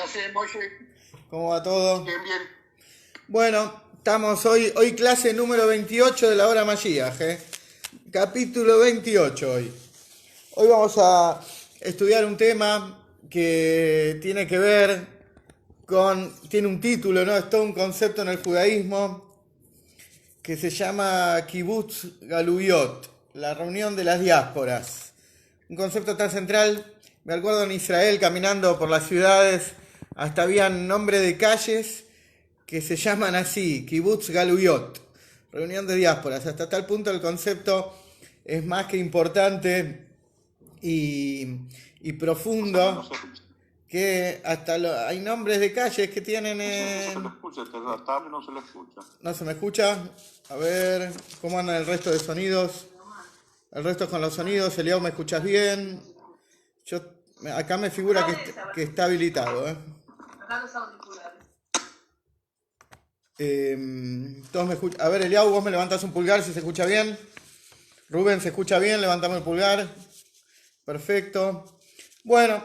haces, Molle? ¿Cómo va todo? Bien, bien. Bueno, estamos hoy clase número 28 de la hora Mashiach, capítulo 28 hoy. Hoy vamos a estudiar un tema que tiene que ver tiene un título, ¿no? Es todo un concepto en el judaísmo que se llama Kibbutz Galuyot, la reunión de las diásporas. Un concepto tan central. Me acuerdo en Israel caminando por las ciudades, hasta habían nombres de calles que se llaman así, Kibbutz Galuyot, reunión de diásporas. Hasta tal punto el concepto es más que importante y profundo, que hasta hay nombres de calles que tienen... No se lo escucha, no se lo escucha. ¿No se me escucha? A ver, ¿cómo andan el resto de sonidos? El resto con los sonidos, Eliao, ¿me escuchas bien? Acá me figura que está habilitado, Acá los auriculares. Todos me escuchan. A ver, Eliao, vos me levantás un pulgar si se escucha bien. Rubén, ¿se escucha bien? Levantame el pulgar. Perfecto. Bueno,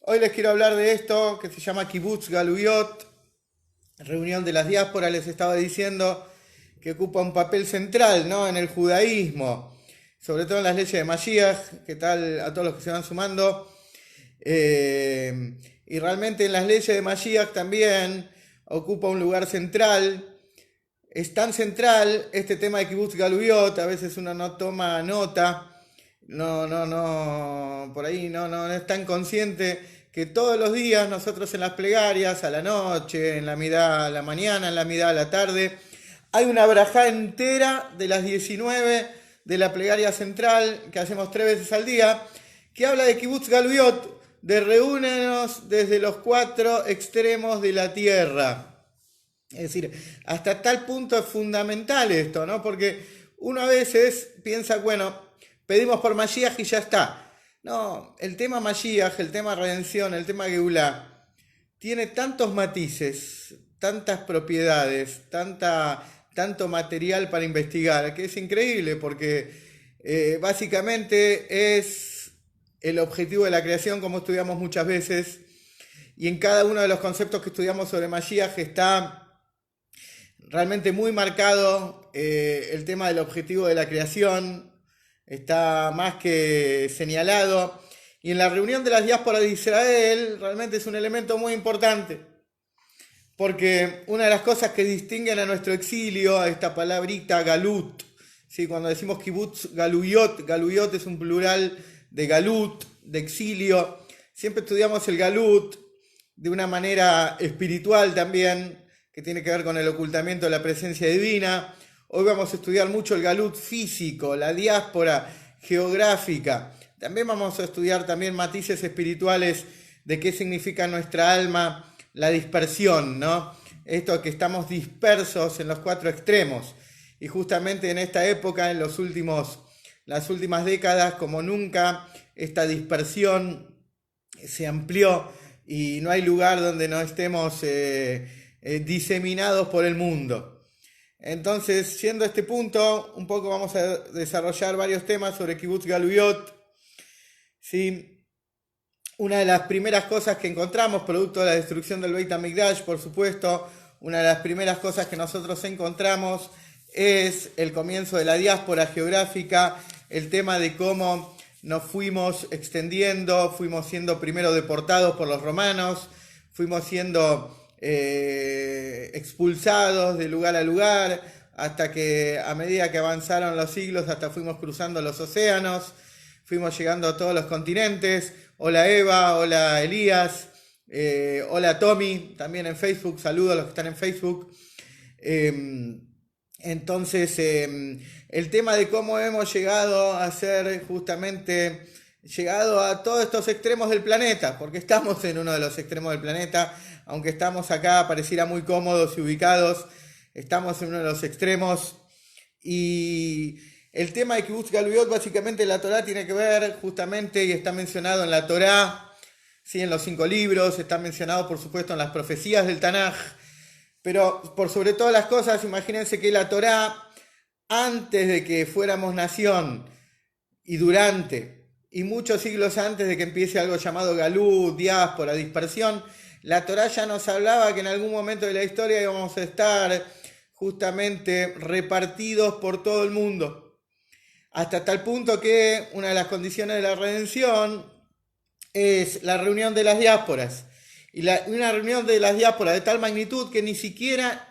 hoy les quiero hablar de esto que se llama Kibbutz Galuyot, reunión de las diásporas. Les estaba diciendo que ocupa un papel central, ¿no?, en el judaísmo, sobre todo en las leyes de Mashiach. ¿Qué tal a todos los que se van sumando? Y realmente en las leyes de Mashiach también ocupa un lugar central. Es tan central este tema de Kibbutz Galuyot, a veces uno no toma nota, por ahí no es tan consciente que todos los días nosotros en las plegarias, a la noche, en la midá a la mañana, en la midá a la tarde, hay una brajá entera de las 19 de la plegaria central que hacemos 3 veces al día, que habla de Kibbutz Galuyot, de reúnenos desde los 4 extremos de la tierra. Es decir, hasta tal punto es fundamental esto, ¿no? Porque uno a veces piensa, bueno, pedimos por Mashiach y ya está. No, el tema Mashiach, el tema redención, el tema Geulá, tiene tantos matices, tantas propiedades, tanto material para investigar, que es increíble porque básicamente es el objetivo de la creación, como estudiamos muchas veces, y en cada uno de los conceptos que estudiamos sobre Mashiach está realmente muy marcado el tema del objetivo de la creación, está más que señalado, y en la reunión de las diásporas de Israel realmente es un elemento muy importante, porque una de las cosas que distinguen a nuestro exilio, a esta palabrita galut, ¿sí? Cuando decimos kibbutz galuyot, galuyot es un plural de galut, de exilio. Siempre estudiamos el galut de una manera espiritual también, que tiene que ver con el ocultamiento de la presencia divina. Hoy vamos a estudiar mucho el galut físico, la diáspora geográfica. También vamos a estudiar también matices espirituales de qué significa nuestra alma, la dispersión, ¿no? Esto que estamos dispersos en los 4 extremos. Y justamente en esta época, en las últimas décadas, como nunca, esta dispersión se amplió y no hay lugar donde no estemos diseminados por el mundo. Entonces, siendo este punto, un poco vamos a desarrollar varios temas sobre Kibbutz Galuyot. ¿Sí? Una de las primeras cosas que encontramos, producto de la destrucción del Beit HaMikdash, por supuesto, una de las primeras cosas que nosotros encontramos es el comienzo de la diáspora geográfica, el tema de cómo nos fuimos extendiendo, fuimos siendo primero deportados por los romanos, fuimos siendo expulsados de lugar a lugar, hasta que a medida que avanzaron los siglos, hasta fuimos cruzando los océanos, fuimos llegando a todos los continentes. Hola Eva, hola Elías, hola Tommy, también en Facebook, saludos a los que están en Facebook. Entonces, el tema de cómo hemos llegado a ser justamente, llegado a todos estos extremos del planeta, porque estamos en uno de los extremos del planeta, aunque estamos acá, pareciera muy cómodos y ubicados, estamos en uno de los extremos. Y el tema de Kibbutz Galuyot, básicamente la Torá tiene que ver justamente, y está mencionado en la Torá, ¿sí? En los 5 libros, está mencionado por supuesto en las profecías del Tanaj, pero por sobre todas las cosas, imagínense que la Torá, antes de que fuéramos nación, y durante, y muchos siglos antes de que empiece algo llamado Galut, diáspora, dispersión, La Torá ya nos hablaba que en algún momento de la historia íbamos a estar justamente repartidos por todo el mundo. Hasta tal punto que una de las condiciones de la redención es la reunión de las diásporas. Y una reunión de las diásporas de tal magnitud que ni siquiera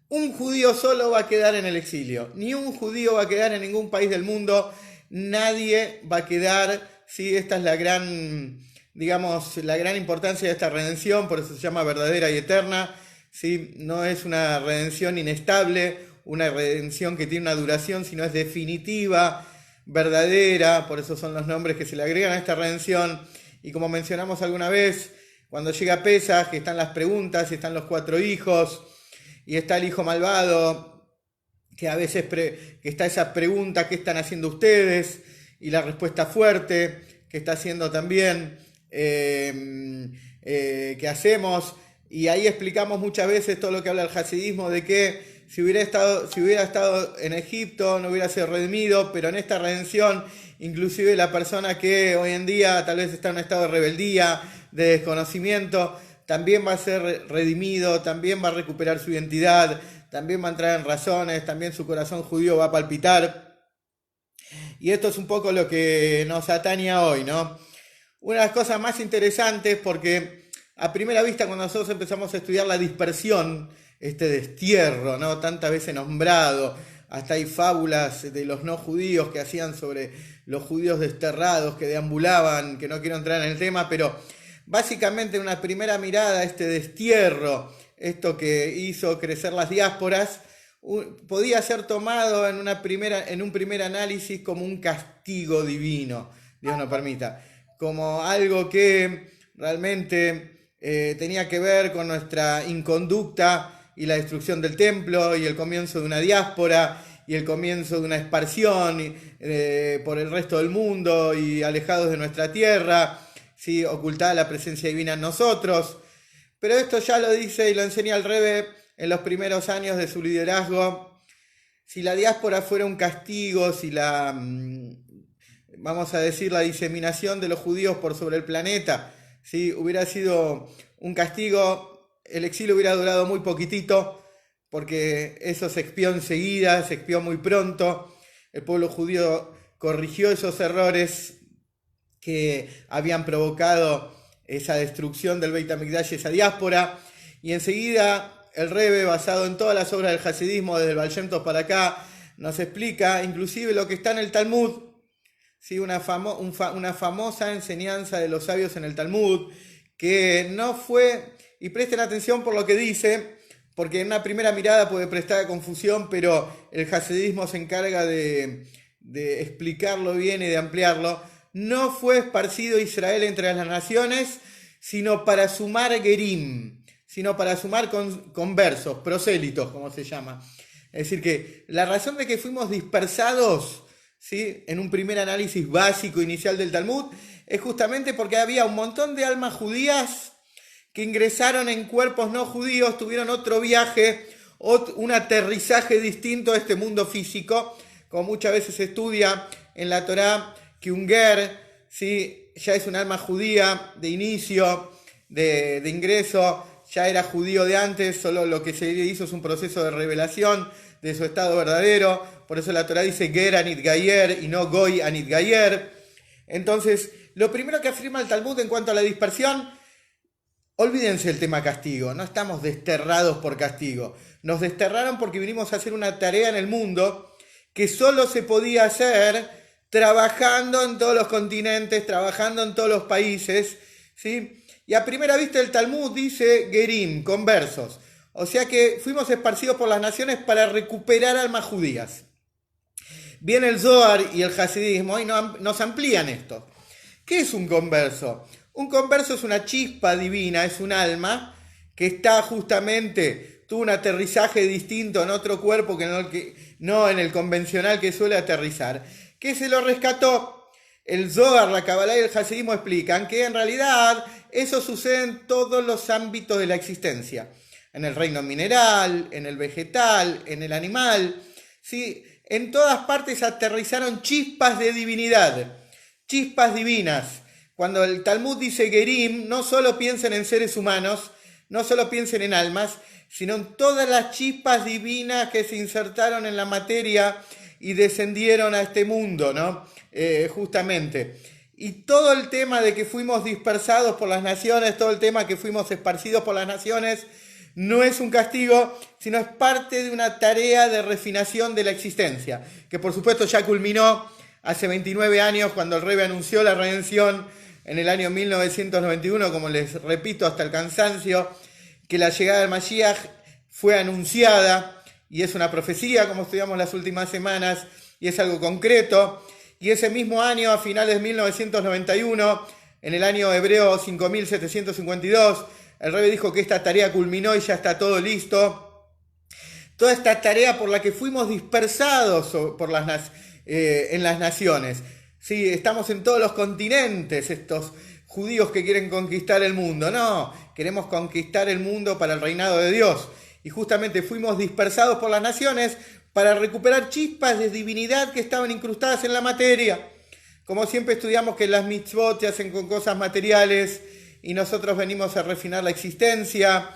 un judío solo va a quedar en el exilio. Ni un judío va a quedar en ningún país del mundo. Nadie va a quedar. Sí, esta es la gran, digamos, la gran importancia de esta redención, por eso se llama verdadera y eterna. ¿Sí? No es una redención inestable, una redención que tiene una duración, sino es definitiva, verdadera, por eso son los nombres que se le agregan a esta redención. Y como mencionamos alguna vez, cuando llega Pesaj, que están las preguntas, están los 4 hijos, y está el hijo malvado, que a veces que está esa pregunta, ¿qué están haciendo ustedes? Y la respuesta fuerte, que está haciendo también, ¿qué hacemos? Y ahí explicamos muchas veces todo lo que habla el hasidismo, de que si hubiera estado en Egipto no hubiera sido redimido, pero en esta redención, inclusive la persona que hoy en día tal vez está en un estado de rebeldía, de desconocimiento, también va a ser redimido, también va a recuperar su identidad, también va a entrar en razones, también su corazón judío va a palpitar. Y esto es un poco lo que nos atañe hoy, ¿no? Una de las cosas más interesantes, porque a primera vista cuando nosotros empezamos a estudiar la dispersión, este destierro, ¿no? Tantas veces nombrado, hasta hay fábulas de los no judíos que hacían sobre los judíos desterrados que deambulaban, que no quiero entrar en el tema, pero básicamente una primera mirada, este destierro, esto que hizo crecer las diásporas, podía ser tomado en un primer análisis como un castigo divino, Dios nos permita, como algo que realmente tenía que ver con nuestra inconducta y la destrucción del templo y el comienzo de una diáspora y el comienzo de una esparción por el resto del mundo y alejados de nuestra tierra, ¿sí? Ocultada la presencia divina en nosotros. Pero esto ya lo dice y lo enseña el Rebbe en los primeros años de su liderazgo. Si la diáspora fuera un castigo, si vamos a decir, la diseminación de los judíos por sobre el planeta, si hubiera sido un castigo, el exilio hubiera durado muy poquitito, porque eso se expió enseguida, se expió muy pronto. El pueblo judío corrigió esos errores que habían provocado esa destrucción del Beit HaMikdash y esa diáspora, y enseguida el Rebbe, basado en todas las obras del hasidismo desde el Baal Shem Tov para acá, nos explica inclusive lo que está en el Talmud, ¿sí? Una famosa enseñanza de los sabios en el Talmud, que no fue, y presten atención por lo que dice, porque en una primera mirada puede prestar confusión, pero el hasidismo se encarga de explicarlo bien y de ampliarlo. No fue esparcido Israel entre las naciones, sino para sumar gerim, sino para sumar conversos, prosélitos, como se llama. Es decir, que la razón de que fuimos dispersados, ¿sí?, en un primer análisis básico inicial del Talmud, es justamente porque había un montón de almas judías que ingresaron en cuerpos no judíos, tuvieron otro viaje, un aterrizaje distinto a este mundo físico, como muchas veces se estudia en la Torá, que un ger, ¿sí?, ya es un alma judía de inicio, de ingreso, ya era judío de antes, solo lo que se hizo es un proceso de revelación de su estado verdadero. Por eso la Torá dice ger anit gayer y no goy anit gayer. Entonces, lo primero que afirma el Talmud en cuanto a la dispersión, olvídense el tema castigo, no estamos desterrados por castigo. Nos desterraron porque vinimos a hacer una tarea en el mundo que solo se podía hacer trabajando en todos los continentes, trabajando en todos los países, ¿sí? Y a primera vista el Talmud dice gerim, conversos. O sea que fuimos esparcidos por las naciones para recuperar almas judías. Viene el Zohar y el hasidismo y nos amplían esto. ¿Qué es un converso? Un converso es una chispa divina, es un alma que está justamente, tuvo un aterrizaje distinto en otro cuerpo que no en el convencional que suele aterrizar, que se lo rescató. El Zohar, la Kabbalah y el hasidismo explican que en realidad eso sucede en todos los ámbitos de la existencia. En el reino mineral, en el vegetal, en el animal. ¿Sí? En todas partes aterrizaron chispas de divinidad, chispas divinas. Cuando el Talmud dice gerim, no solo piensen en seres humanos, no solo piensen en almas, sino en todas las chispas divinas que se insertaron en la materia y descendieron a este mundo, ¿no? Justamente. Y todo el tema de que fuimos dispersados por las naciones, todo el tema que fuimos esparcidos por las naciones, no es un castigo, sino es parte de una tarea de refinación de la existencia, que por supuesto ya culminó hace 29 años cuando el Rebbe anunció la redención en el año 1991, como les repito hasta el cansancio, que la llegada del Mashiach fue anunciada y es una profecía, como estudiamos las últimas semanas, y es algo concreto. Y ese mismo año, a finales de 1991, en el año hebreo 5752, el Rebbe dijo que esta tarea culminó y ya está todo listo. Toda esta tarea por la que fuimos dispersados en las naciones. Sí, estamos en todos los continentes, estos judíos que quieren conquistar el mundo. No, queremos conquistar el mundo para el reinado de Dios. Y justamente fuimos dispersados por las naciones para recuperar chispas de divinidad que estaban incrustadas en la materia. Como siempre estudiamos que las mitzvot se hacen con cosas materiales y nosotros venimos a refinar la existencia,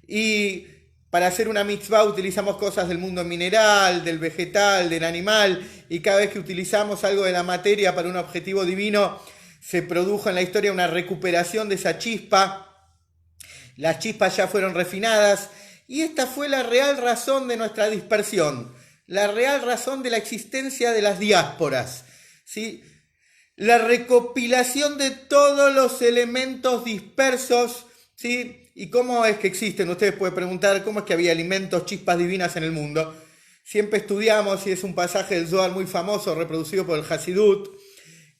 y para hacer una mitzvah utilizamos cosas del mundo mineral, del vegetal, del animal, y cada vez que utilizamos algo de la materia para un objetivo divino, se produjo en la historia una recuperación de esa chispa. Las chispas ya fueron refinadas, y esta fue la real razón de nuestra dispersión, la real razón de la existencia de las diásporas, ¿sí? La recopilación de todos los elementos dispersos, ¿sí? ¿Y cómo es que existen? Ustedes pueden preguntar, ¿cómo es que había alimentos, chispas divinas en el mundo? Siempre estudiamos, y es un pasaje del Zohar muy famoso, reproducido por el Hasidut,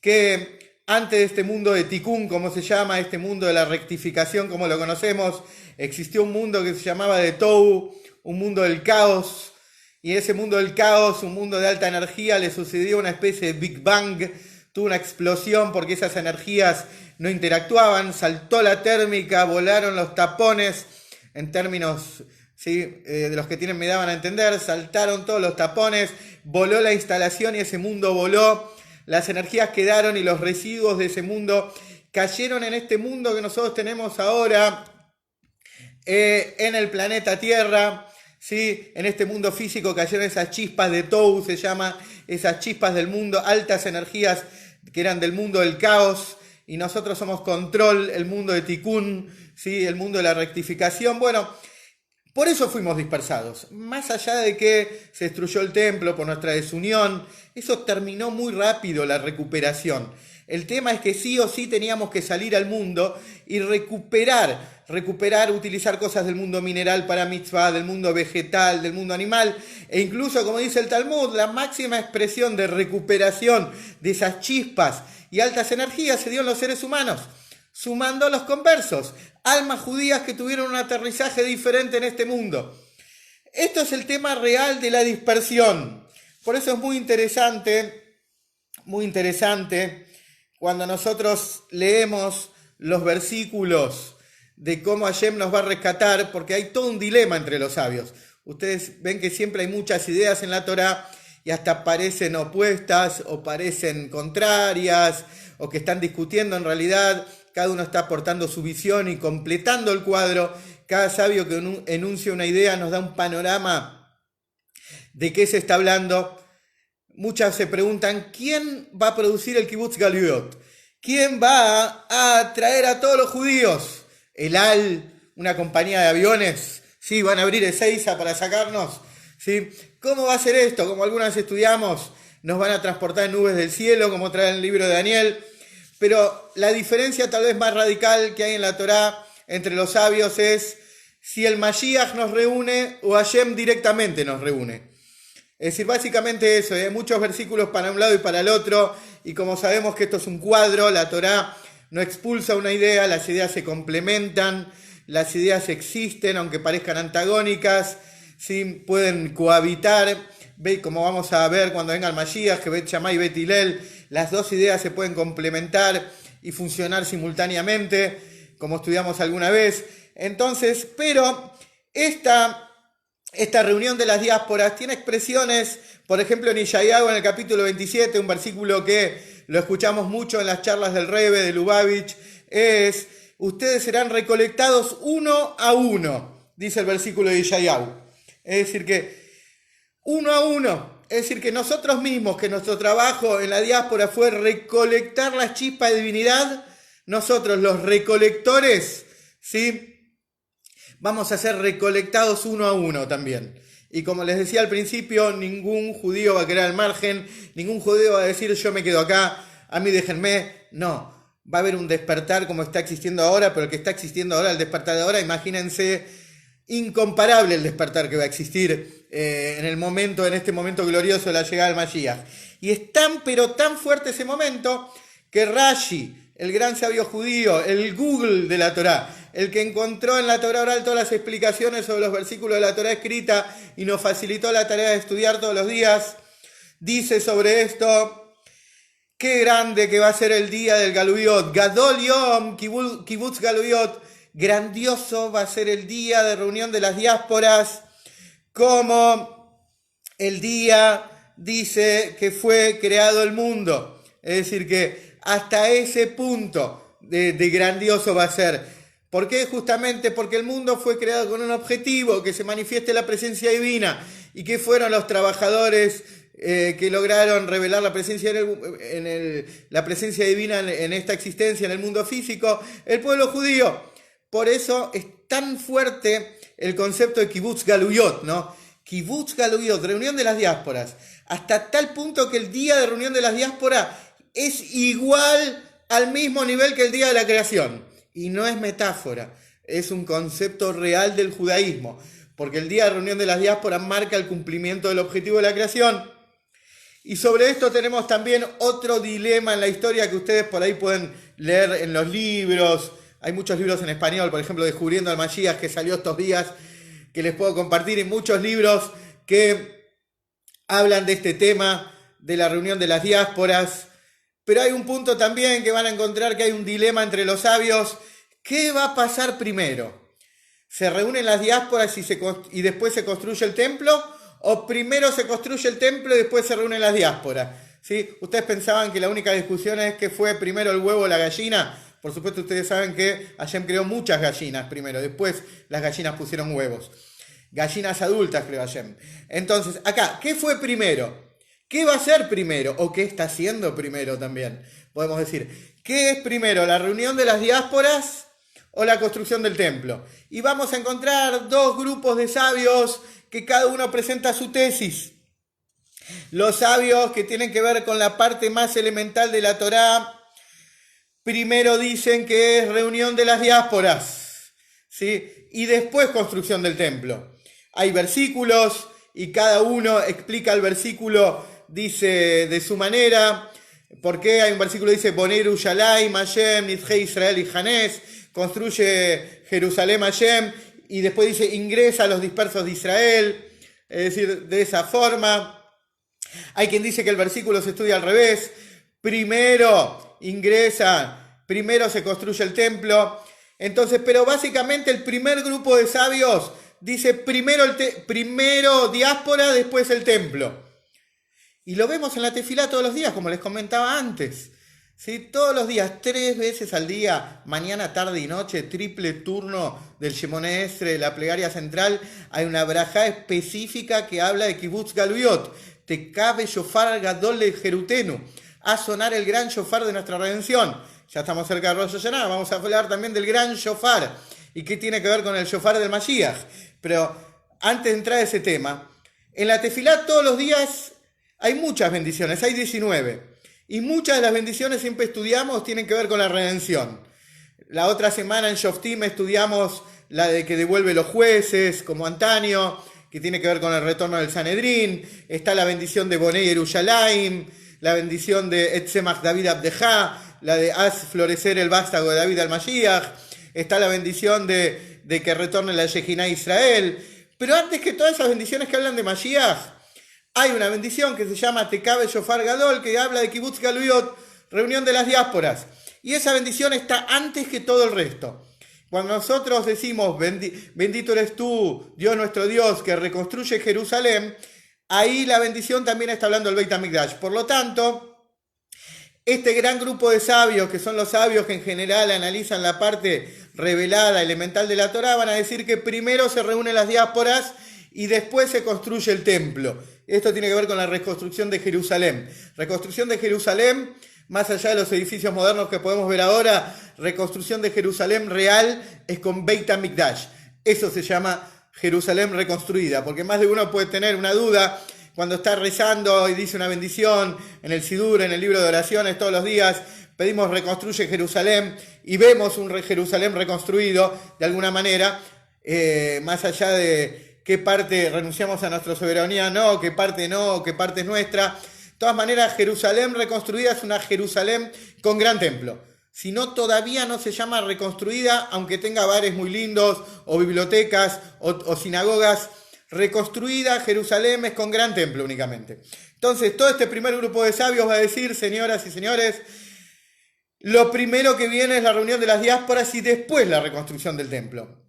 que antes de este mundo de Tikkun, como se llama, este mundo de la rectificación, como lo conocemos, existió un mundo que se llamaba de Tohu, un mundo del caos, y ese mundo del caos, un mundo de alta energía, le sucedió una especie de Big Bang, tuvo una explosión porque esas energías no interactuaban, saltó la térmica, volaron los tapones, en términos, ¿sí? De los que tienen me daban a entender, saltaron todos los tapones, voló la instalación y ese mundo voló, las energías quedaron y los residuos de ese mundo cayeron en este mundo que nosotros tenemos ahora, en el planeta Tierra, ¿sí? En este mundo físico cayeron esas chispas de Tohu, se llama, esas chispas del mundo, altas energías que eran del mundo del caos, y nosotros somos control, el mundo de Tikkun, ¿sí? El mundo de la rectificación. Bueno, por eso fuimos dispersados. Más allá de que se destruyó el templo por nuestra desunión, eso terminó muy rápido la recuperación. El tema es que sí o sí teníamos que salir al mundo y recuperar, utilizar cosas del mundo mineral para mitzvah, del mundo vegetal, del mundo animal, e incluso, como dice el Talmud, la máxima expresión de recuperación de esas chispas y altas energías se dio en los seres humanos, sumando a los conversos, almas judías que tuvieron un aterrizaje diferente en este mundo. Esto es el tema real de la dispersión. Por eso es muy interesante, cuando nosotros leemos los versículos de cómo Hashem nos va a rescatar, porque hay todo un dilema entre los sabios. Ustedes ven que siempre hay muchas ideas en la Torá y hasta parecen opuestas o parecen contrarias o que están discutiendo. En realidad, cada uno está aportando su visión y completando el cuadro. Cada sabio que enuncia una idea nos da un panorama de qué se está hablando. Muchas se preguntan, ¿quién va a producir el Kibbutz Galuyot? ¿Quién va a traer a todos los judíos? ¿El Al, una compañía de aviones? ¿Sí? ¿Van a abrir Ezeiza para sacarnos? ¿Sí? ¿Cómo va a ser esto? Como algunas estudiamos, nos van a transportar en nubes del cielo, como trae el libro de Daniel. Pero la diferencia tal vez más radical que hay en la Torá entre los sabios es si el Mashiach nos reúne o Hashem directamente nos reúne. Es decir, básicamente eso, hay muchos versículos para un lado y para el otro, y como sabemos que esto es un cuadro, la Torá no expulsa una idea, las ideas se complementan, las ideas existen, aunque parezcan antagónicas, ¿sí? Pueden cohabitar, ¿veis? Como vamos a ver cuando venga el Mashiach, que Bet Shammai y Bet Hillel, las dos ideas se pueden complementar y funcionar simultáneamente, como estudiamos alguna vez. Entonces, pero esta reunión de las diásporas tiene expresiones, por ejemplo en Yeshayahu, en el capítulo 27, un versículo que lo escuchamos mucho en las charlas del Rebbe, de Lubavitch, es ustedes serán recolectados uno a uno, dice el versículo de Yeshayahu. Es decir que uno a uno, es decir que nosotros mismos, que nuestro trabajo en la diáspora fue recolectar la chispa de divinidad, nosotros los recolectores, ¿sí? Vamos a ser recolectados uno a uno también. Y como les decía al principio, ningún judío va a quedar al margen, ningún judío va a decir yo me quedo acá, a mí déjenme. No, va a haber un despertar como está existiendo ahora, pero el que está existiendo ahora, el despertar de ahora, imagínense, incomparable el despertar que va a existir en este momento glorioso de la llegada del Mashiach. Y es tan, pero tan fuerte ese momento que Rashi, el gran sabio judío, el Google de la Torá, el que encontró en la Torá oral todas las explicaciones sobre los versículos de la Torá escrita y nos facilitó la tarea de estudiar todos los días, dice sobre esto: qué grande que va a ser el día del Galuyot, Gadol Yom Kibbutz Galuyot, grandioso va a ser el día de reunión de las diásporas, como el día, dice, que fue creado el mundo. Es decir que hasta ese punto de grandioso va a ser. ¿Por qué? Justamente porque el mundo fue creado con un objetivo, que se manifieste la presencia divina, y que fueron los trabajadores que lograron revelar la presencia, la presencia divina en esta existencia, en el mundo físico, el pueblo judío. Por eso es tan fuerte el concepto de Kibbutz Galuyot, ¿no? Kibbutz Galuyot, reunión de las diásporas, hasta tal punto que el día de reunión de las diásporas es igual al mismo nivel que el día de la creación. Y no es metáfora, es un concepto real del judaísmo, porque el día de reunión de las diásporas marca el cumplimiento del objetivo de la creación. Y sobre esto tenemos también otro dilema en la historia que ustedes por ahí pueden leer en los libros. Hay muchos libros en español, por ejemplo, Descubriendo al Mashiach, que salió estos días, que les puedo compartir, y muchos libros que hablan de este tema, de la reunión de las diásporas. Pero hay un punto también que van a encontrar que hay un dilema entre los sabios. ¿Qué va a pasar primero? ¿Se reúnen las diásporas y después se construye el templo? ¿O primero se construye el templo y después se reúnen las diásporas? ¿Sí? ¿Ustedes pensaban que la única discusión es que fue primero el huevo o la gallina? Por supuesto, ustedes saben que Hashem creó muchas gallinas primero, después las gallinas pusieron huevos. Gallinas adultas creó Hashem. Entonces, acá, ¿qué fue primero? ¿Qué va a ser primero? ¿O qué está haciendo primero también? Podemos decir, ¿qué es primero? ¿La reunión de las diásporas o la construcción del templo? Y vamos a encontrar dos grupos de sabios que cada uno presenta su tesis. Los sabios que tienen que ver con la parte más elemental de la Torá, primero dicen que es reunión de las diásporas, ¿sí? Y después construcción del templo. Hay versículos y cada uno explica el versículo, dice de su manera. ¿Por qué? Hay un versículo que dice Boner Yerushalayim Hashem Nidhei Israel y Hanés, construye Jerusalén Hashem, y después dice ingresa a los dispersos de Israel, es decir, de esa forma. Hay quien dice que el versículo se estudia al revés: primero ingresan, primero se construye el templo. Entonces, pero básicamente el primer grupo de sabios dice primero diáspora, después el templo. Y lo vemos en la tefilá todos los días, como les comentaba antes. ¿Sí? Todos los días, 3 veces al día, mañana, tarde y noche, triple turno del Shemoneh Esrei, la plegaria central, hay una brajá específica que habla de Kibbutz Galuyot. Te cabe shofar gadol le jerutenu, a sonar el gran shofar de nuestra redención. Ya estamos cerca de Rosh Hashanah, vamos a hablar también del gran shofar. ¿Y qué tiene que ver con el shofar del Mashiach? Pero antes de entrar a ese tema, en la tefilá todos los días hay muchas bendiciones, hay 19. Y muchas de las bendiciones siempre estudiamos tienen que ver con la redención. La otra semana en Shoftim estudiamos la de que devuelve los jueces, como antaño, que tiene que ver con el retorno del Sanedrín. Está la bendición de Boner Yerushalayim, la bendición de Etzemach David Abdejá, la de haz florecer el vástago de David al Mashiach. Está la bendición de que retorne la Shekinah Israel. Pero antes que todas esas bendiciones que hablan de Mashiach, hay una bendición que se llama Tekabe Shofar Gadol, que habla de Kibbutz Galuyot, reunión de las diásporas. Y esa bendición está antes que todo el resto. Cuando nosotros decimos, bendito eres tú, Dios nuestro Dios, que reconstruye Jerusalén, ahí la bendición también está hablando del Beit HaMikdash. Por lo tanto, Este gran grupo de sabios, que son los sabios que en general analizan la parte revelada, elemental de la Torá, van a decir que primero se reúnen las diásporas y después se construye el templo. Esto tiene que ver con la reconstrucción de Jerusalén. Reconstrucción de Jerusalén, más allá de los edificios modernos que podemos ver ahora, reconstrucción de Jerusalén real es con Beit HaMikdash. Eso se llama Jerusalén reconstruida, porque más de uno puede tener una duda cuando está rezando y dice una bendición en el Sidur, en el libro de oraciones todos los días, pedimos reconstruye Jerusalén y vemos un Jerusalén reconstruido de alguna manera, más allá de qué parte renunciamos a nuestra soberanía, no, qué parte es nuestra. De todas maneras, Jerusalén reconstruida es una Jerusalén con gran templo. Si no, todavía no se llama reconstruida, aunque tenga bares muy lindos, o bibliotecas, o sinagogas. Reconstruida Jerusalén es con gran templo únicamente. Entonces, todo este primer grupo de sabios va a decir, señoras y señores, lo primero que viene es la reunión de las diásporas y después la reconstrucción del templo.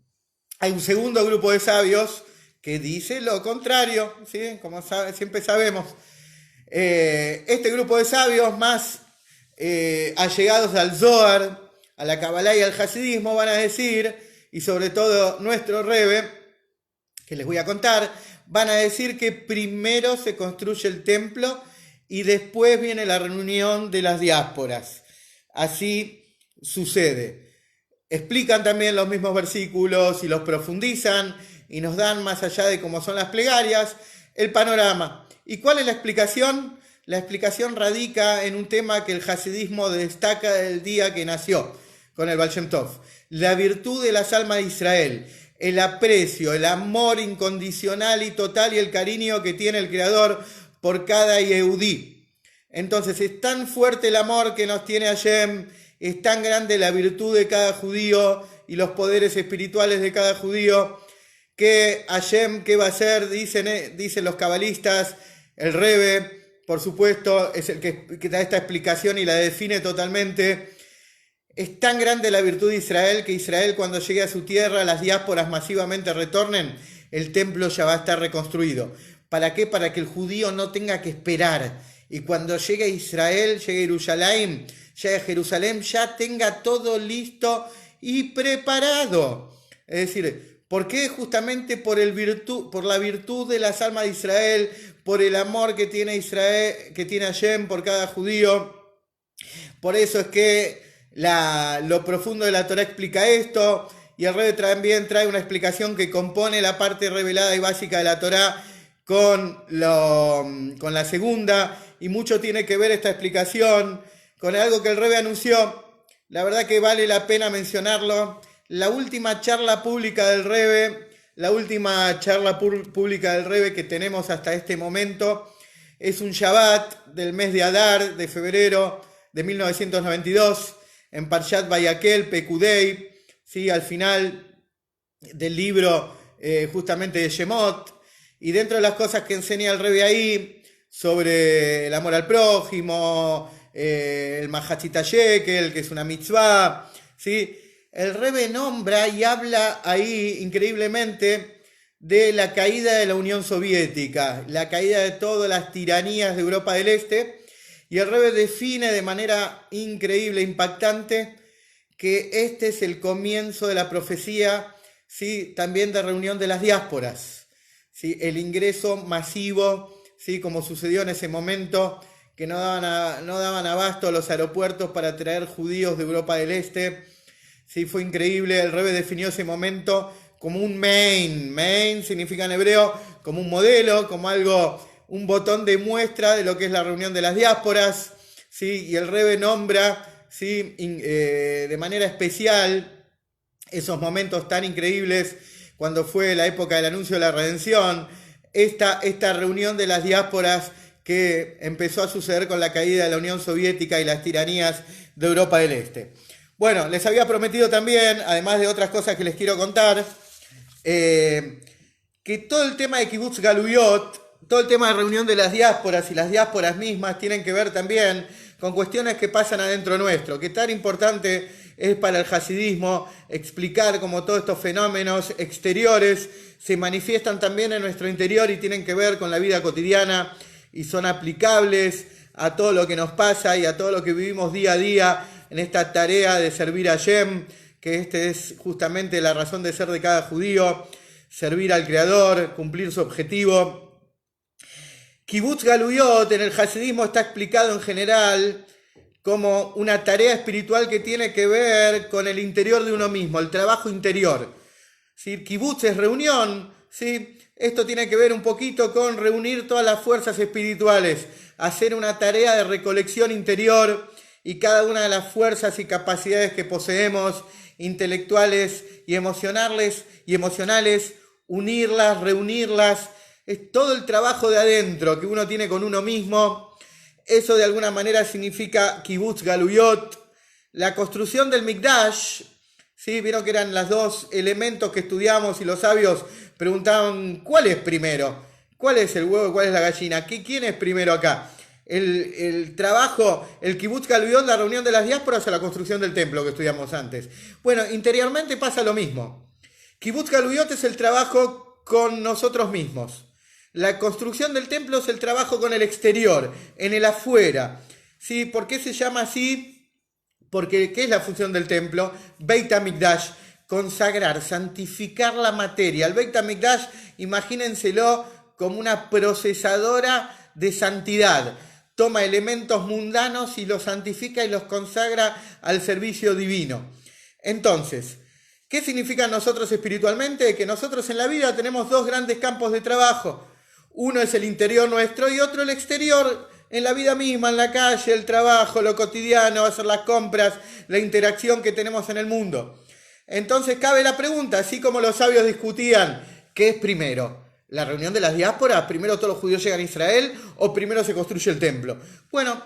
Hay un segundo grupo de sabios que dice lo contrario, ¿sí? Como siempre sabemos. Este grupo de sabios más allegados al Zohar, a la Kabbalah y al Hasidismo van a decir, y sobre todo nuestro Rebbe, que les voy a contar, van a decir que primero se construye el templo y después viene la reunión de las diásporas. Así sucede. Explican también los mismos versículos y los profundizan y nos dan, más allá de cómo son las plegarias, el panorama. ¿Y cuál es la explicación? La explicación radica en un tema que el hasidismo destaca del día que nació, con el Baal Shem Tov. La virtud de las almas de Israel, el aprecio, el amor incondicional y total y el cariño que tiene el Creador por cada Yehudí. Entonces es tan fuerte el amor que nos tiene Hashem, es tan grande la virtud de cada judío y los poderes espirituales de cada judío, que Hashem, ¿qué va a hacer? Dicen los cabalistas, el Rebbe, por supuesto, es el que da esta explicación y la define totalmente. Es tan grande la virtud de Israel que Israel, cuando llegue a su tierra, las diásporas masivamente retornen, el templo ya va a estar reconstruido. ¿Para qué? Para que el judío no tenga que esperar. Y cuando llegue a Israel, llegue a Jerusalén, ya tenga todo listo y preparado. Es decir, ¿por qué? Justamente por la virtud de las almas de Israel, por el amor que tiene Israel, que tiene Hashem por cada judío. Por eso es que lo profundo de la Torá explica esto, y el Rebbe también trae una explicación que compone la parte revelada y básica de la Torá con la segunda, y mucho tiene que ver esta explicación con algo que el Rebbe anunció. La verdad que vale la pena mencionarlo. La última charla pública del Rebbe, que tenemos hasta este momento, es un Shabbat del mes de Adar, de febrero de 1992, en Parshat Vayakel, Pekudei, ¿sí? Al final del libro justamente de Shemot, y dentro de las cosas que enseña el Rebbe ahí, sobre el amor al prójimo, el Mahatzit Shekel, que es una mitzvah, ¿sí? El Rebbe nombra y habla ahí increíblemente de la caída de la Unión Soviética, la caída de todas las tiranías de Europa del Este, y el Rebbe define de manera increíble, impactante, que este es el comienzo de la profecía, ¿sí? También de reunión de las diásporas, ¿sí? El ingreso masivo, ¿sí? Como sucedió en ese momento, que no daban abasto a los aeropuertos para traer judíos de Europa del Este. Sí, fue increíble. El Rebbe definió ese momento como un main significa en hebreo como un modelo, como algo, un botón de muestra de lo que es la reunión de las diásporas, ¿sí? Y el Rebbe nombra, ¿sí? De manera especial esos momentos tan increíbles cuando fue la época del anuncio de la redención, esta reunión de las diásporas que empezó a suceder con la caída de la Unión Soviética y las tiranías de Europa del Este. Bueno, les había prometido también, además de otras cosas que les quiero contar, que todo el tema de Kibbutz Galuyot, todo el tema de reunión de las diásporas y las diásporas mismas tienen que ver también con cuestiones que pasan adentro nuestro, que tan importante es para el hasidismo explicar cómo todos estos fenómenos exteriores se manifiestan también en nuestro interior y tienen que ver con la vida cotidiana y son aplicables a todo lo que nos pasa y a todo lo que vivimos día a día en esta tarea de servir a Hashem, que este es justamente la razón de ser de cada judío, servir al Creador, cumplir su objetivo. Kibutz Galuyot en el hasidismo está explicado en general como una tarea espiritual que tiene que ver con el interior de uno mismo, el trabajo interior. ¿Sí? Kibutz es reunión, ¿sí? Esto tiene que ver un poquito con reunir todas las fuerzas espirituales, hacer una tarea de recolección interior y cada una de las fuerzas y capacidades que poseemos, intelectuales y emocionales, unirlas, reunirlas. Es todo el trabajo de adentro que uno tiene con uno mismo. Eso de alguna manera significa Kibutz Galuyot. La construcción del Mikdash, ¿sí? Vieron que eran los dos elementos que estudiamos y los sabios preguntaban, ¿cuál es primero? ¿Cuál es el huevo y cuál es la gallina? ¿Quién es primero acá? El trabajo, el Kibutz Galuyot, la reunión de las diásporas o la construcción del templo que estudiamos antes. Bueno, interiormente pasa lo mismo. Kibutz Galuyot es el trabajo con nosotros mismos. La construcción del templo es el trabajo con el exterior, en el afuera. ¿Sí? ¿Por qué se llama así? Porque ¿qué es la función del templo? Beit HaMikdash, consagrar, santificar la materia. El Beit HaMikdash, imagínenselo como una procesadora de santidad. Toma elementos mundanos y los santifica y los consagra al servicio divino. Entonces, ¿qué significa nosotros espiritualmente? Que nosotros en la vida tenemos dos grandes campos de trabajo. Uno es el interior nuestro y otro el exterior, en la vida misma, en la calle, el trabajo, lo cotidiano, hacer las compras, la interacción que tenemos en el mundo. Entonces cabe la pregunta, así como los sabios discutían, ¿qué es primero? ¿La reunión de las diásporas? ¿Primero todos los judíos llegan a Israel o primero se construye el templo? Bueno,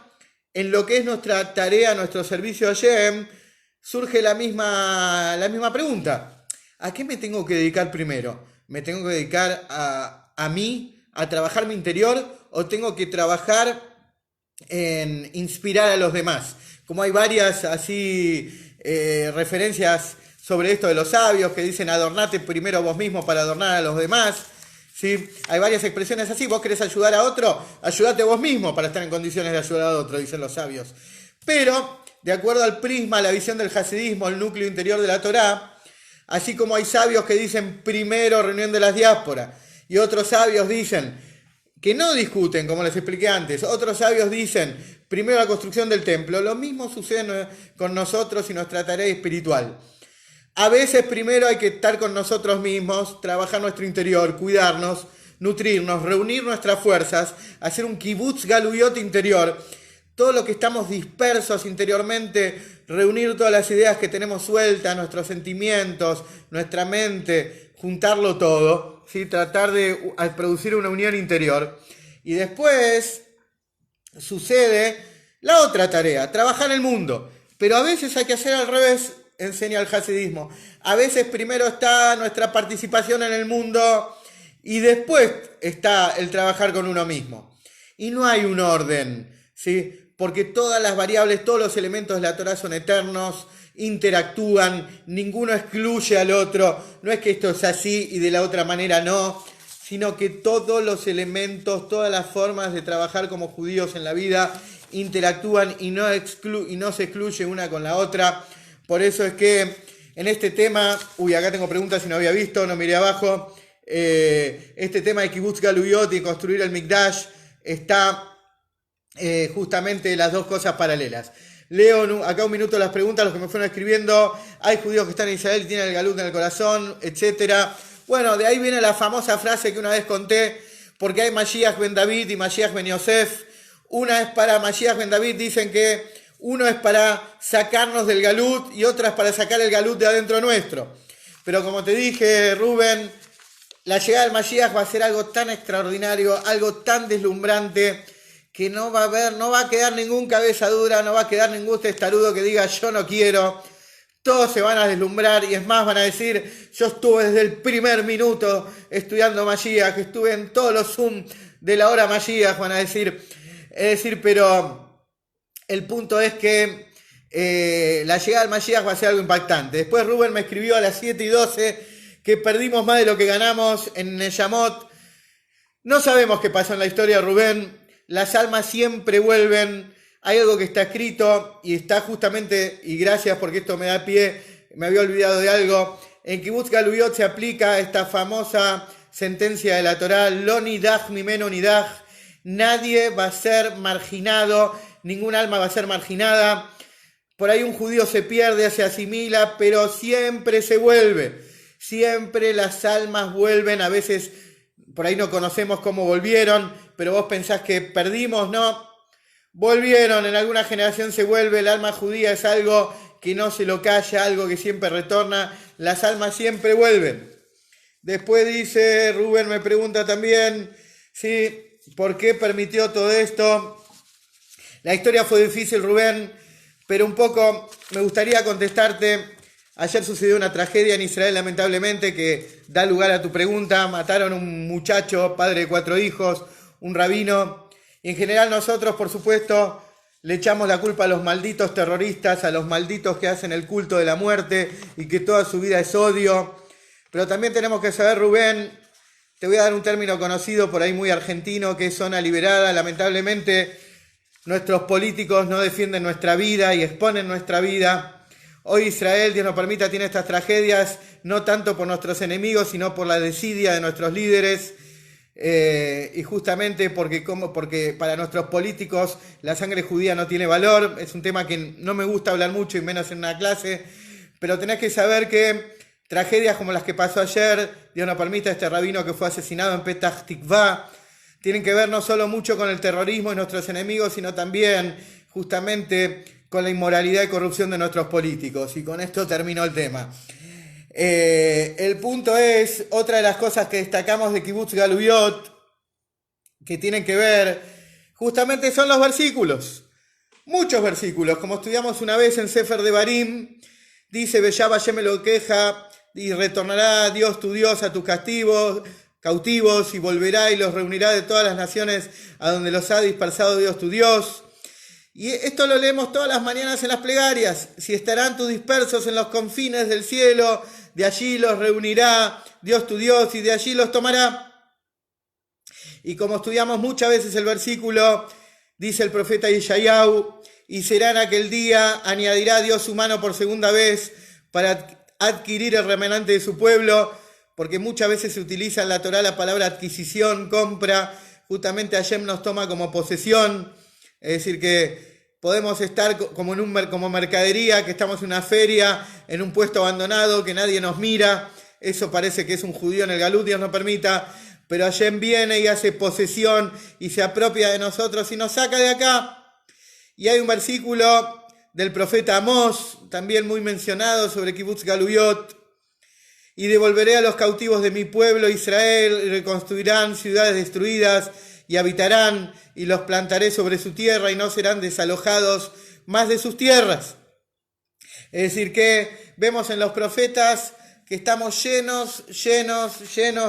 en lo que es nuestra tarea, nuestro servicio a Hashem, surge la misma pregunta. ¿A qué me tengo que dedicar primero? ¿Me tengo que dedicar a mí, a trabajar mi interior, o tengo que trabajar en inspirar a los demás? Como hay varias así referencias sobre esto de los sabios que dicen adornate primero vos mismo para adornar a los demás. ¿Sí? Hay varias expresiones así. Vos querés ayudar a otro, ayudate vos mismo para estar en condiciones de ayudar a otro, dicen los sabios. Pero, de acuerdo al prisma, la visión del hasidismo, el núcleo interior de la Torá, así como hay sabios que dicen primero reunión de las diásporas, y otros sabios dicen, que no discuten, como les expliqué antes, otros sabios dicen primero la construcción del templo, lo mismo sucede con nosotros y nuestra tarea espiritual. A veces primero hay que estar con nosotros mismos, trabajar nuestro interior, cuidarnos, nutrirnos, reunir nuestras fuerzas, hacer un Kibutz Galuyot interior, todo lo que estamos dispersos interiormente, reunir todas las ideas que tenemos sueltas, nuestros sentimientos, nuestra mente, juntarlo todo, ¿sí? Tratar de producir una unión interior. Y después sucede la otra tarea, trabajar en el mundo. Pero a veces hay que hacer al revés, enseña el hasidismo. A veces primero está nuestra participación en el mundo y después está el trabajar con uno mismo. Y no hay un orden, ¿sí? Porque todas las variables, todos los elementos de la Torá son eternos, interactúan, ninguno excluye al otro. No es que esto es así y de la otra manera no, sino que todos los elementos, todas las formas de trabajar como judíos en la vida interactúan y no se excluye una con la otra. Por eso es que en este tema, acá tengo preguntas si no había visto, no miré abajo, este tema de Kibutz Galuyot y construir el Mikdash está justamente las dos cosas paralelas. Leo acá un minuto las preguntas, los que me fueron escribiendo. Hay judíos que están en Israel y tienen el galut en el corazón, etc. Bueno, de ahí viene la famosa frase que una vez conté, porque hay Mashiach ben David y Mashiach ben Yosef. Una es para Mashiach ben David, dicen que uno es para sacarnos del galut y otra es para sacar el galut de adentro nuestro. Pero como te dije, Rubén, la llegada del Mashiach va a ser algo tan extraordinario, algo tan deslumbrante, que no va a quedar ningún cabeza dura, no va a quedar ningún testarudo que diga yo no quiero. Todos se van a deslumbrar y es más, van a decir, yo estuve desde el primer minuto estudiando Mashiach, estuve en todos los Zoom de la hora Mashiach, van a decir. Es decir, pero el punto es que la llegada del Mashiach va a ser algo impactante. Después Rubén me escribió a las 7:12 que perdimos más de lo que ganamos en Neyamot. No sabemos qué pasó en la historia, Rubén. las almas siempre vuelven. Hay algo que está escrito y está justamente, y gracias porque esto me da pie, me había olvidado de algo, en Kibutz Galuyot se aplica esta famosa sentencia de la Torá, Lo nidaj mimeno nidaj, nadie va a ser marginado, ningún alma va a ser marginada. Por ahí un judío se pierde, se asimila, pero siempre se vuelve. Siempre las almas vuelven, a veces por ahí no conocemos cómo volvieron, pero vos pensás que perdimos, ¿no? Volvieron, en alguna generación se vuelve, el alma judía es algo que no se lo calla, algo que siempre retorna, las almas siempre vuelven. Después dice, Rubén me pregunta también, ¿sí? ¿Por qué permitió todo esto? La historia fue difícil, Rubén, pero un poco me gustaría contestarte. Ayer sucedió una tragedia en Israel, lamentablemente, que da lugar a tu pregunta. Mataron a un muchacho, padre de 4 hijos, un rabino. Y en general nosotros, por supuesto, le echamos la culpa a los malditos terroristas, a los malditos que hacen el culto de la muerte y que toda su vida es odio. Pero también tenemos que saber, Rubén, te voy a dar un término conocido por ahí muy argentino, que es zona liberada. Lamentablemente, nuestros políticos no defienden nuestra vida y exponen nuestra vida. Hoy Israel, Dios nos permita, tiene estas tragedias, no tanto por nuestros enemigos, sino por la desidia de nuestros líderes. Y justamente porque para nuestros políticos la sangre judía no tiene valor. Es un tema que no me gusta hablar mucho y menos en una clase, pero tenés que saber que tragedias como las que pasó ayer, Dios nos permita, este rabino que fue asesinado en Petah Tikva, tienen que ver no solo mucho con el terrorismo y nuestros enemigos, sino también justamente con la inmoralidad y corrupción de nuestros políticos. Y con esto terminó el tema. El punto es, otra de las cosas que destacamos de Kibutz Galuyot, que tienen que ver, justamente son los versículos. Muchos versículos, como estudiamos una vez en Sefer de Barim, dice, Beyá Hashem Elokeja, y retornará Dios tu Dios a tus cautivos, y volverá y los reunirá de todas las naciones a donde los ha dispersado Dios tu Dios. Y esto lo leemos todas las mañanas en las plegarias. Si estarán tus dispersos en los confines del cielo, de allí los reunirá Dios tu Dios y de allí los tomará. Y como estudiamos muchas veces el versículo, dice el profeta Yeshayahu, y será en aquel día, añadirá Dios su mano por segunda vez para adquirir el remanente de su pueblo, porque muchas veces se utiliza en la Torá la palabra adquisición, compra, justamente Hashem nos toma como posesión. Es decir, que podemos estar como mercadería, que estamos en una feria, en un puesto abandonado, que nadie nos mira. Eso parece que es un judío en el Galut, Dios nos permita. Pero Hashem viene y hace posesión y se apropia de nosotros y nos saca de acá. Y hay un versículo del profeta Amós, también muy mencionado, sobre Kibutz Galuyot. Y devolveré a los cautivos de mi pueblo Israel, y reconstruirán ciudades destruidas, y habitarán, y los plantaré sobre su tierra, y no serán desalojados más de sus tierras. Es decir, que vemos en los profetas que estamos llenos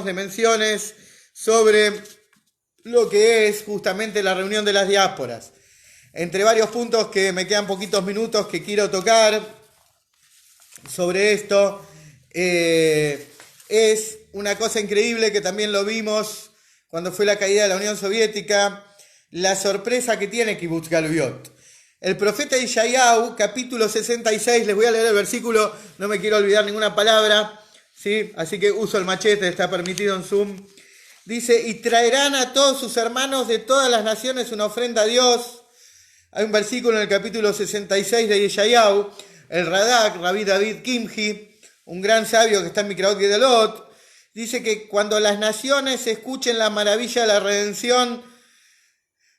de menciones sobre lo que es justamente la reunión de las diásporas. Entre varios puntos que me quedan poquitos minutos que quiero tocar sobre esto, es una cosa increíble que también lo vimos cuando fue la caída de la Unión Soviética, la sorpresa que tiene Kibutz Galuyot. El profeta Yeshayahu, capítulo 66, les voy a leer el versículo, no me quiero olvidar ninguna palabra, ¿sí? Así que uso el machete, está permitido en Zoom. Dice, y traerán a todos sus hermanos de todas las naciones una ofrenda a Dios. Hay un versículo en el capítulo 66 de Yeshayahu, el Radak, Rabbi David Kimhi, un gran sabio que está en Mikraot Gedolot, dice que cuando las naciones escuchen la maravilla de la redención,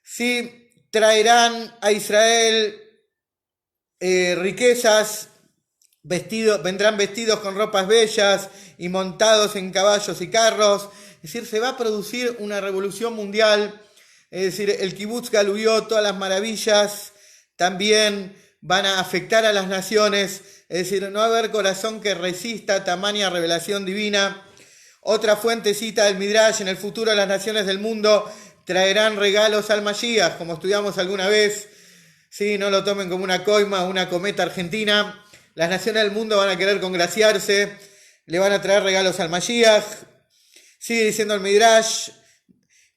sí, traerán a Israel riquezas, vendrán vestidos con ropas bellas y montados en caballos y carros. Es decir, se va a producir una revolución mundial. Es decir, el Kibutz Galuyot, todas las maravillas también van a afectar a las naciones. Es decir, no va a haber corazón que resista tamaña revelación divina. Otra fuente cita del Midrash, en el futuro las naciones del mundo traerán regalos al Mashiach, como estudiamos alguna vez. Sí, no lo tomen como una coima, una cometa argentina. Las naciones del mundo van a querer congraciarse, le van a traer regalos al Mashiach. Sigue diciendo el Midrash,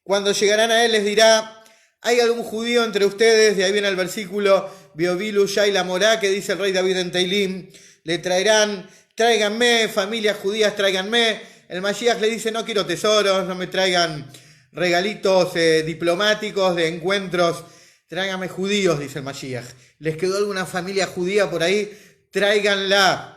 cuando llegarán a él les dirá, ¿Hay algún judío entre ustedes? De ahí viene el versículo, Biobilu Shai la Morá, que dice el rey David en Teilim, le traerán, tráiganme, familias judías, tráiganme. El Mashiach le dice, no quiero tesoros, no me traigan regalitos diplomáticos de encuentros, tráiganme judíos, dice el Mashiach. ¿Les quedó alguna familia judía por ahí? Tráiganla.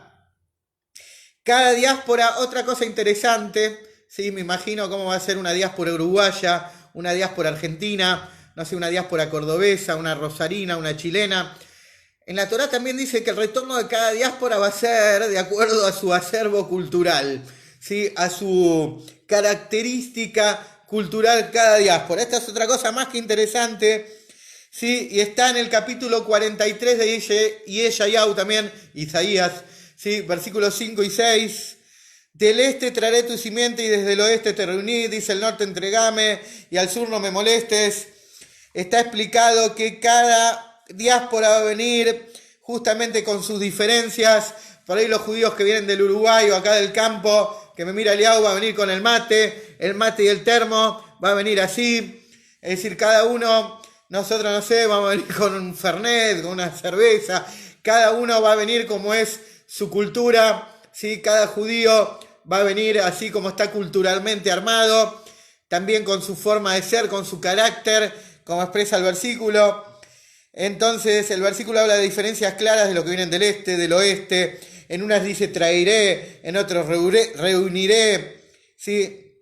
Cada diáspora, otra cosa interesante, ¿sí? Me imagino cómo va a ser una diáspora uruguaya, una diáspora argentina, no sé, una diáspora cordobesa, una rosarina, una chilena. En la Torá también dice que el retorno de cada diáspora va a ser de acuerdo a su acervo cultural, ¿sí? A su característica cultural cada diáspora. Esta es otra cosa más que interesante, ¿sí? Y está en el capítulo 43 de Yeshayahu también, Isaías, ¿sí? Versículos 5 y 6. Del este traeré tu simiente y desde el oeste te reuní, dice el norte entregame y al sur no me molestes. Está explicado que cada diáspora va a venir justamente con sus diferencias. Por ahí los judíos que vienen del Uruguay o acá del campo, que me mira Eliau, va a venir con el mate y el termo, va a venir así. Es decir, cada uno, nosotros no sé, vamos a venir con un fernet, con una cerveza. Cada uno va a venir como es su cultura, ¿sí? Cada judío va a venir así como está culturalmente armado, también con su forma de ser, con su carácter, como expresa el versículo. Entonces el versículo habla de diferencias claras de lo que vienen del este, del oeste. En unas dice traeré, en otros reuniré, ¿sí?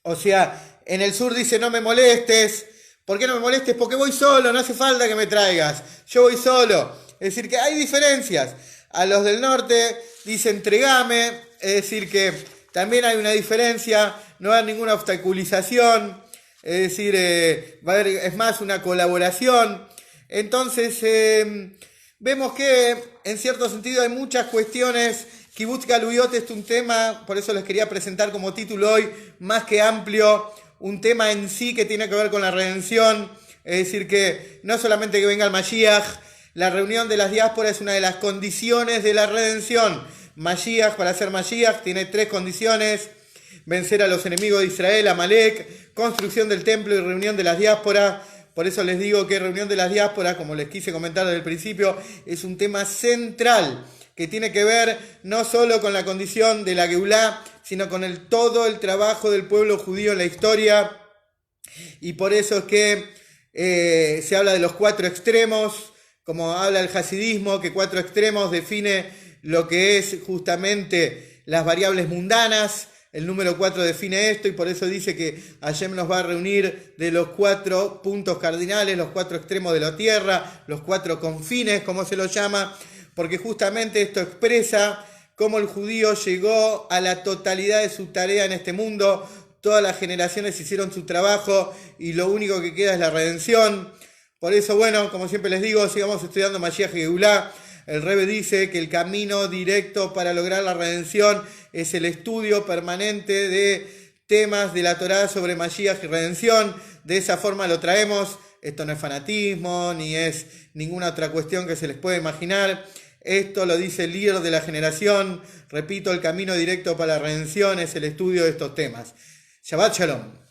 O sea, en el sur dice no me molestes. ¿Por qué no me molestes? Porque voy solo, no hace falta que me traigas, yo voy solo. Es decir, que hay diferencias. A los del norte dice entregame, es decir que también hay una diferencia, no va a haber ninguna obstaculización, es decir, va a haber, es más, una colaboración. Entonces, vemos que en cierto sentido hay muchas cuestiones. Kibbutz Galuyot es un tema, por eso les quería presentar como título hoy, más que amplio, un tema en sí que tiene que ver con la redención, es decir que no solamente que venga el Mashiach, la reunión de las diásporas es una de las condiciones de la redención. Mashiach, para ser Mashiach, tiene 3 condiciones: vencer a los enemigos de Israel, Amalek, construcción del templo y reunión de las diásporas. Por eso les digo que reunión de las diásporas, como les quise comentar desde el principio, es un tema central que tiene que ver no solo con la condición de la Geulá, sino con todo el trabajo del pueblo judío en la historia. Y por eso es que se habla de los 4 extremos, como habla el hasidismo, que 4 extremos define lo que es justamente las variables mundanas. El número 4 define esto y por eso dice que Hashem nos va a reunir de los 4 puntos cardinales, los 4 extremos de la tierra, los 4 confines, como se los llama, porque justamente esto expresa cómo el judío llegó a la totalidad de su tarea en este mundo. Todas las generaciones hicieron su trabajo y lo único que queda es la redención. Por eso, bueno, como siempre les digo, sigamos estudiando Mashiach y Geulá. El Rebbe dice que el camino directo para lograr la redención es el estudio permanente de temas de la Torá sobre Mashiach y redención. De esa forma lo traemos. Esto no es fanatismo, ni es ninguna otra cuestión que se les pueda imaginar. Esto lo dice el líder de la generación. Repito, el camino directo para la redención es el estudio de estos temas. Shabbat Shalom.